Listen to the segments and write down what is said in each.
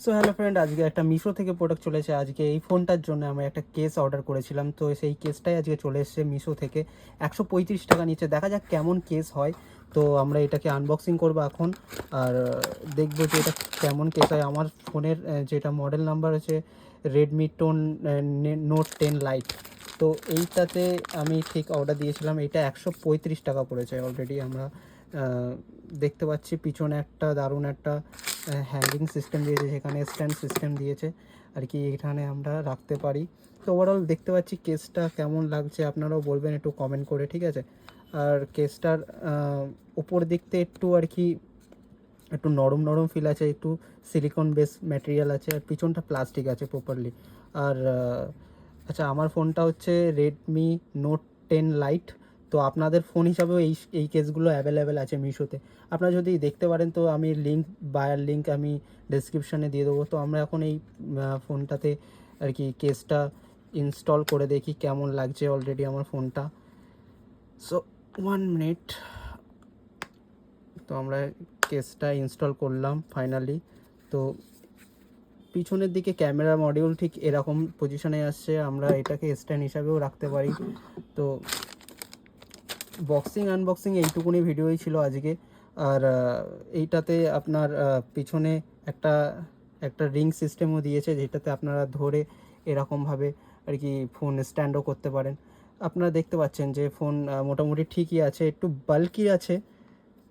So hello friend, আজকে একটা মিশো থেকে প্রোডাক্ট চলেছে। আজকে এই ফোনটার জন্য আমি একটা কেস অর্ডার করেছিলাম, তো সেই কেসটাই আজকে চলে এসেছে মিশো থেকে। 135 টাকা নিচ্ছে, দেখা যাক কেমন কেস হয়। তো আমরা এটাকে আনবক্সিং করবো এখন, আর দেখবো যে এটা কেমন কেস হয়। আমার ফোনের যেটা মডেল নাম্বার আছে রেডমি নোট 10 লাইট। তো এইটাতে আমি ঠিক অর্ডার দিয়েছিলাম, এটা 135 টাকা পড়েছে অলরেডি। আমরা দেখতে পাচ্ছি পিছনে একটা দারুণ একটা হ্যাঙ্গিং সিস্টেম দিয়েছে, সেখানে স্ট্যান্ড সিস্টেম দিয়েছে আর কি, এখানে আমরা রাখতে পারি। তো ওভারঅল দেখতে পাচ্ছি কেসটা কেমন লাগছে আপনারাও বলবেন একটু কমেন্ট করে, ঠিক আছে। আর কেসটার উপর দিকতে একটু আর কি একটু নরম নরম ফিল আছে, একটু সিলিকন বেস ম্যাটেরিয়াল আছে, আর পিছনটা প্লাস্টিক আছে প্রপারলি। আর আচ্ছা, আমার ফোনটা হচ্ছে রেডমি নোট 10 লাইট। তো আপনাদের ফোন হিসাবেও এই কেসগুলো অ্যাভেলেবেল আছে মিশোতে, আপনারা যদি দেখতে পারেন। তো আমি বায়ার লিঙ্ক আমি ডেসক্রিপশানে দিয়ে দেবো। তো আমরা এখন এই ফোনটাতে আর কি কেসটা ইনস্টল করে দেখি কেমন লাগছে অলরেডি আমার ফোনটা। So 1 minute. তো আমরা কেসটা ইনস্টল করলাম ফাইনালি। তো পিছনের দিকে ক্যামেরা মডিউল ঠিক এরকম পজিশনে আসছে, আমরা এটাকে স্ট্যান্ড হিসাবেও রাখতে পারি। তো বক্সিং আনবক্সিং এইটুকুনি ভিডিওই ছিল আজকে। আর এইটাতে আপনার পিছনে একটা একটা রিং সিস্টেমও দিয়েছে, যেটাতে আপনারা ধরে এরকমভাবে আর কি ফোন স্ট্যান্ডও করতে পারেন। আপনারা দেখতে পাচ্ছেন যে ফোন মোটামুটি ঠিকই আছে, একটু বাল্কি আছে।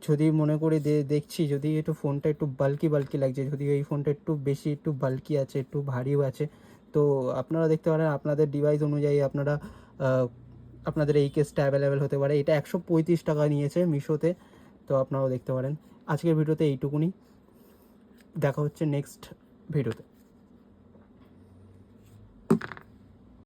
যদি মনে করি দেখছি যদি একটু ফোনটা একটু বাল্কি লাগছে, যদি এই ফোনটা একটু বেশি একটু বাল্কি আছে, একটু ভারীও আছে। তো আপনারা দেখতে পারেন আপনাদের ডিভাইস অনুযায়ী আপনাদের এই কেসটা অ্যাভেলেবেল হতে পারে। এটা 135 টাকা নিয়েছে মিশোতে, তো আপনারাও দেখতে পারেন। আজকের ভিডিওতে এইটুকুনি, দেখা হচ্ছে নেক্সট ভিডিওতে।